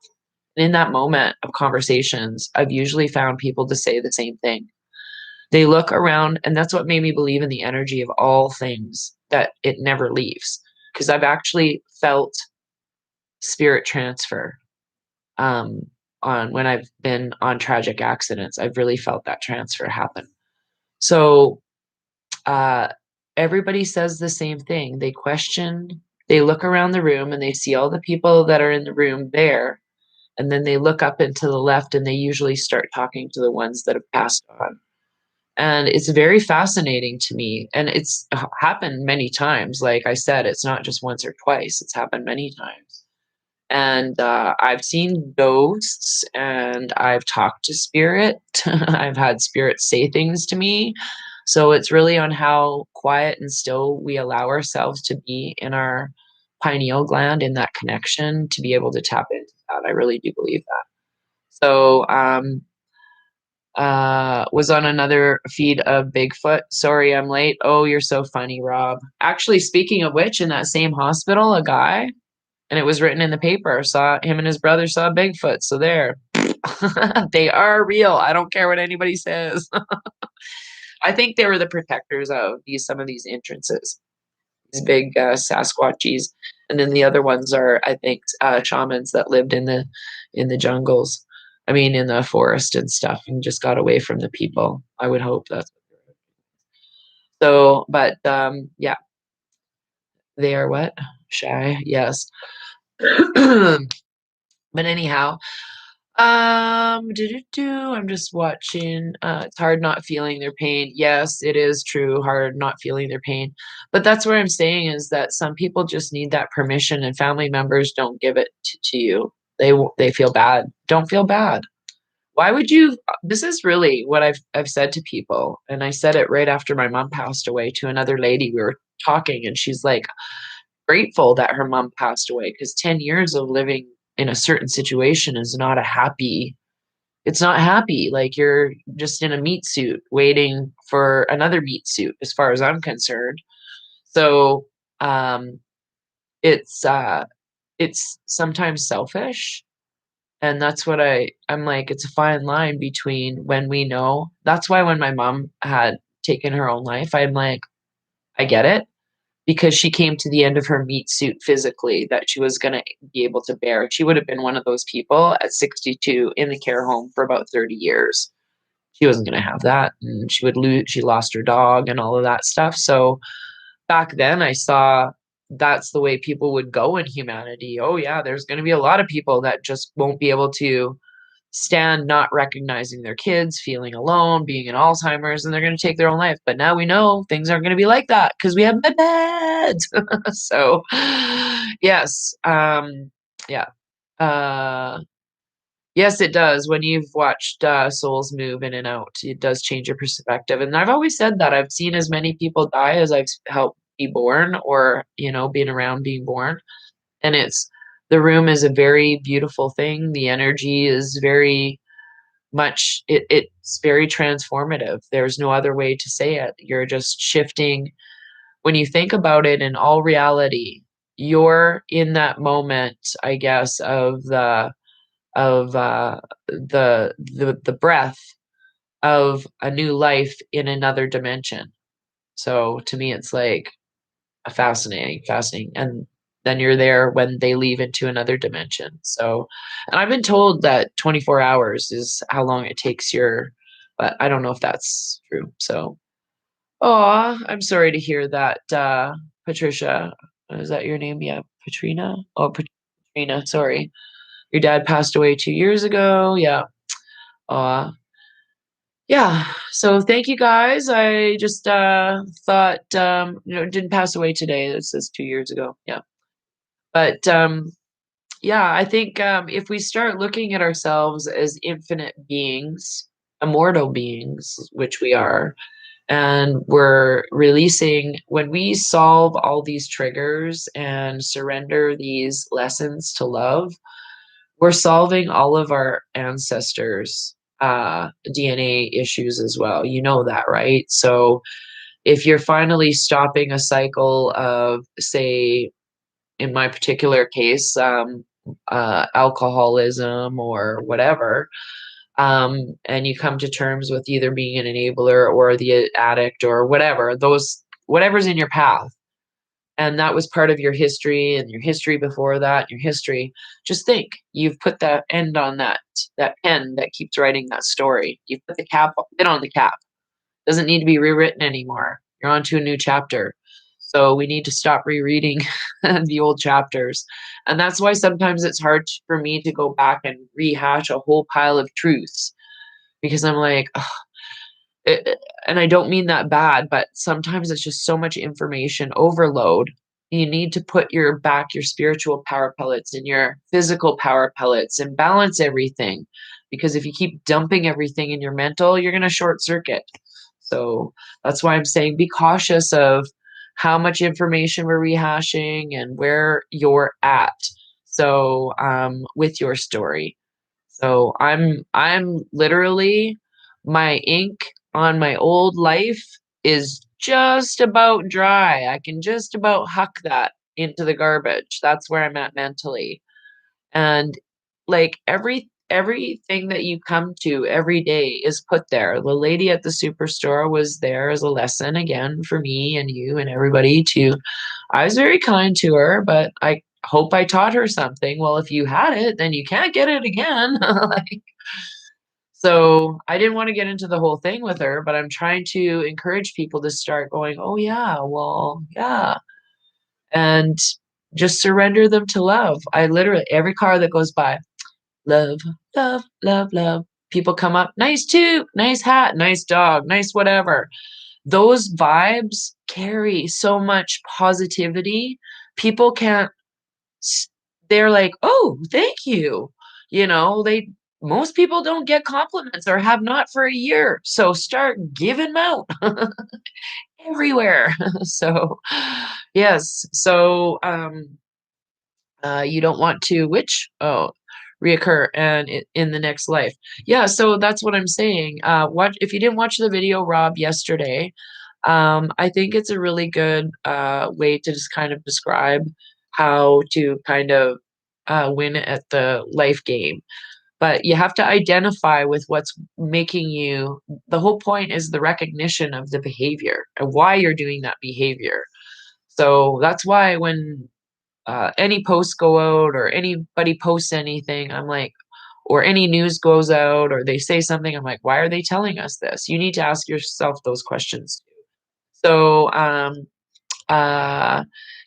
And in that moment of conversations, I've usually found people to say the same thing. They look around, and that's what made me believe in the energy of all things, that it never leaves. Because I've actually felt spirit transfer um, on when I've been on tragic accidents. I've really felt that transfer happen. So uh, everybody says the same thing. They look around the room and they see all the people that are in the room there. And then they look up and to the left and they usually start talking to the ones that have passed on. And it's very fascinating to me. And it's happened many times. Like I said, it's not just once or twice, it's happened many times. And I've seen ghosts and I've talked to spirit. I've had spirits say things to me. So it's really on how quiet and still we allow ourselves to be in our pineal gland in that connection to be able to tap into that. I really do believe that. So was on another feed of Bigfoot. Sorry, I'm late. Oh, you're so funny, Rob. Actually, speaking of which, in that same hospital, a guy, and it was written in the paper, saw him and his brother saw Bigfoot. So there, they are real. I don't care what anybody says. I think they were the protectors of some of these entrances, these big Sasquatches, and then the other ones are, I think, shamans that lived in the jungles. I mean, in the forest and stuff, and just got away from the people. I would hope that's so. But yeah, they are what shy. Yes. But anyhow, I'm just watching. It's hard not feeling their pain. Yes, it is true, hard not feeling their pain. But that's what I'm saying is that some people just need that permission, and family members don't give it to you. They feel bad. Don't feel bad. Why would you? This is really what I've said to people, and I said it right after my mom passed away to another lady. We were talking, and she's like grateful that her mom passed away because 10 years of living in a certain situation is not a happy it's not happy. Like you're just in a meat suit waiting for another meat suit, as far as I'm concerned. So um, it's sometimes selfish, and that's what I'm like. It's a fine line between when we know. That's why when my mom had taken her own life, I'm like, I get it because she came to the end of her meat suit physically that she was going to be able to bear. She would have been one of those people at 62 in the care home for about 30 years. She wasn't going to have that. And she lost her dog and all of that stuff. So back then I saw that's the way people would go in humanity. Oh, yeah, there's going to be a lot of people that just won't be able to stand not recognizing their kids, feeling alone, being in Alzheimer's, and they're going to take their own life. But now we know things aren't going to be like that because we have meds. So, yes, yeah, uh, yes, it does. When you've watched souls move in and out, it does change your perspective. And I've always said that I've seen as many people die as I've helped be born, or being around being born. And the room is a very beautiful thing. The energy is very much it's very transformative. There's no other way to say it. You're just shifting. When you think about it, in all reality, you're in that moment, I guess, of the breath of a new life in another dimension. So to me, it's like a fascinating. And then you're there when they leave into another dimension. So, and I've been told that 24 hours is how long it takes but I don't know if that's true. So, oh, I'm sorry to hear that, Patricia. Is that your name? Yeah, Patrina? Oh, Patrina, sorry. Your dad passed away 2 years ago. Yeah. Aw. Yeah. So thank you guys. I just thought didn't pass away today. It says 2 years ago. Yeah. But yeah, I think if we start looking at ourselves as infinite beings, immortal beings, which we are, and we're releasing, when we solve all these triggers and surrender these lessons to love, we're solving all of our ancestors' DNA issues as well. You know that, right? So if you're finally stopping a cycle of, say, in my particular case, alcoholism or whatever, and you come to terms with either being an enabler or the addict or whatever's in your path, and that was part of your history and your history before that, your history, just think, you've put that end on that pen that keeps writing that story. You've put the cap been on the cap. Doesn't need to be rewritten anymore. You're on to a new chapter. So we need to stop rereading the old chapters. And that's why sometimes it's hard for me to go back and rehash a whole pile of truths, because I'm like, ugh, and I don't mean that bad, but sometimes it's just so much information overload. You need to put your spiritual power pellets and your physical power pellets and balance everything. Because if you keep dumping everything in your mental, you're going to short circuit. So that's why I'm saying be cautious of how much information we're rehashing and where you're at. So with your story. So I'm literally, my ink on my old life is just about dry. I can just about huck that into the garbage. That's where I'm at mentally. And like everything that you come to every day is put there. The lady at the superstore was there as a lesson again for me and you and everybody to, I was very kind to her, but I hope I taught her something. Well, if you had it, then you can't get it again. Like, so I didn't want to get into the whole thing with her, but I'm trying to encourage people to start going, oh yeah, well, yeah. And just surrender them to love. I literally, every car that goes by, love, love, love, love. People come up, nice too, nice hat, nice dog, nice whatever. Those vibes carry so much positivity. People can't, they're like, oh, thank you. Most people don't get compliments or have not for a year. So start giving them out everywhere. So, yes. So, you don't want to reoccur and in the next life. Yeah, so that's what I'm saying. If you didn't watch the video, Rob, yesterday, I think it's a really good way to just kind of describe how to kind of win at the life game. But you have to identify with what's making you. The whole point is the recognition of the behavior and why you're doing that behavior. So that's why when any posts go out or anybody posts anything, I'm like, or any news goes out or they say something, I'm like, why are they telling us this? You need to ask yourself those questions. So, uh,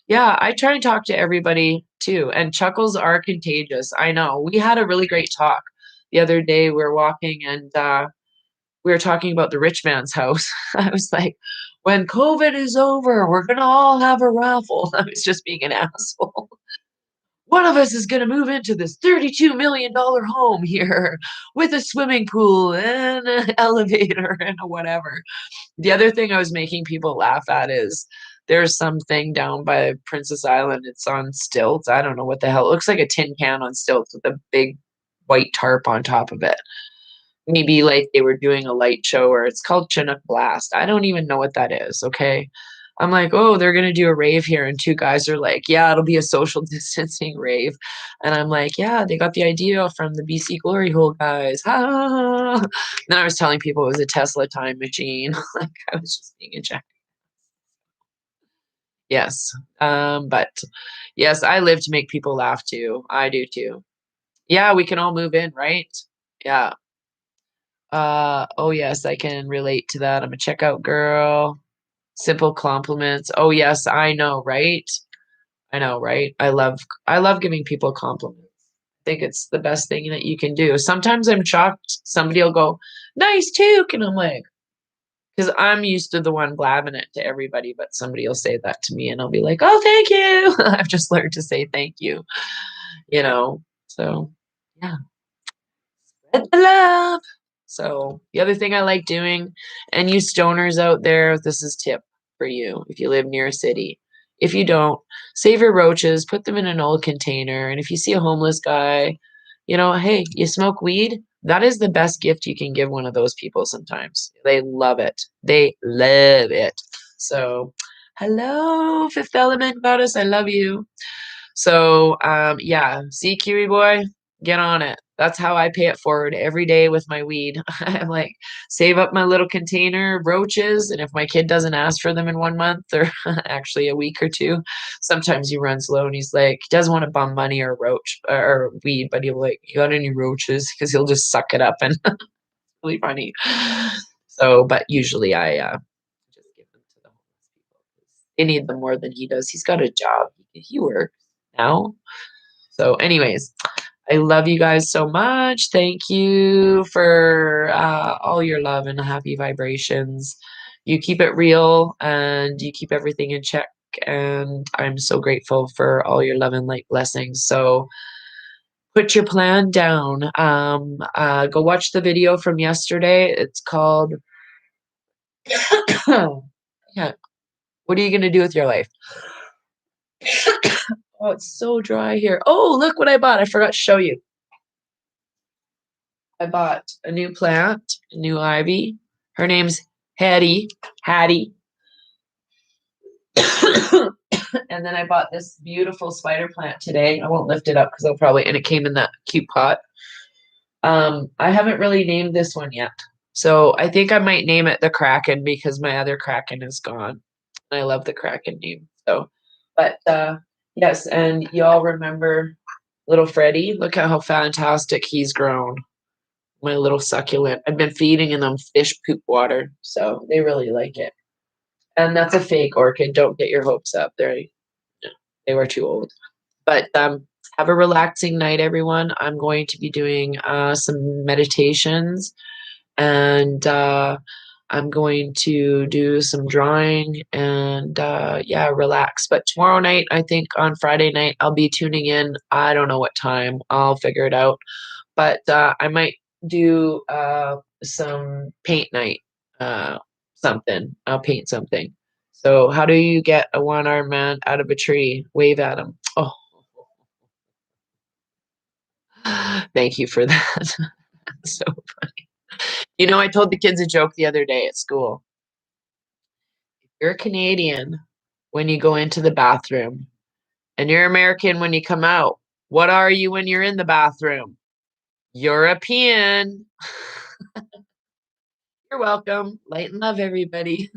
yeah, I try and talk to everybody too, and chuckles are contagious. I know. We had a really great talk the other day. We were walking and we were talking about the rich man's house. I was like, when COVID is over, we're gonna all have a raffle. I was just being an asshole. One of us is going to move into this $32 million home here with a swimming pool and an elevator and a whatever. The other thing I was making people laugh at is there's something down by Princess Island. It's on stilts. I don't know what the hell. It looks like a tin can on stilts with a big white tarp on top of it. Maybe like they were doing a light show or it's called Chinook Blast. I don't even know what that is. Okay. I'm like, oh, they're gonna do a rave here, and two guys are like, yeah, it'll be a social distancing rave, and I'm like, yeah, they got the idea from the BC Glory Hole guys. Ha! Then I was telling people it was a Tesla time machine. Like I was just being a jack. Yes, but yes, I live to make people laugh too. I do too. Yeah, we can all move in, right? Yeah. Oh yes, I can relate to that. I'm a checkout girl. Simple compliments. Oh yes, I know, right? I know, right? I love giving people compliments. I think it's the best thing that you can do. Sometimes I'm shocked. Somebody will go, "Nice toque," and I'm like, because I'm used to the one blabbing it to everybody, but somebody will say that to me, and I'll be like, "Oh, thank you." I've just learned to say thank you, you know. So yeah, spread the love. So the other thing I like doing, and you stoners out there, this is tip for you if you live near a city. If you don't, save your roaches, put them in an old container, and if you see a homeless guy, hey, you smoke weed? That is the best gift you can give one of those people sometimes. They love it. They love it. So, hello, Fifth Element Goddess. I love you. So, yeah, see, Kiwi boy, get on it. That's how I pay it forward every day with my weed. I'm like, save up my little container of roaches, and if my kid doesn't ask for them in 1 month or actually a week or two, sometimes he runs low and he's like, he doesn't want to bum money or roach or weed, but he'll like, you got any roaches? Because he'll just suck it up and it's really funny. So, but usually I just give them to the homeless people because they need them more than he does. He's got a job. He works now. So, anyways, I love you guys so much. Thank you for all your love and happy vibrations. You keep it real and you keep everything in check. And I'm so grateful for all your love and light blessings. So, put your plan down. Go watch the video from yesterday. It's called, yeah, what are you going to do with your life? Oh, it's so dry here. Oh, look what I bought. I forgot to show you. I bought a new plant, a new ivy. Her name's Hattie. And then I bought this beautiful spider plant today. I won't lift it up because I'll probably, and it came in that cute pot. I haven't really named this one yet. So I think I might name it the Kraken because my other Kraken is gone. And I love the Kraken name. So, but yes, and y'all remember little Freddie? Look at how fantastic he's grown. My little succulent. I've been feeding them fish poop water, so they really like it. And that's a fake orchid. Don't get your hopes up. They were too old. But have a relaxing night, everyone. I'm going to be doing some meditations and I'm going to do some drawing and yeah, relax. But tomorrow night, I think on Friday night, I'll be tuning in. I don't know what time. I'll figure it out. But I might do some paint night, something. I'll paint something. So, how do you get a one-armed man out of a tree? Wave at him. Oh, thank you for that. So, I told the kids a joke the other day at school. You're Canadian when you go into the bathroom, and you're American when you come out. What are you when you're in the bathroom? European. You're welcome. Light and love, everybody.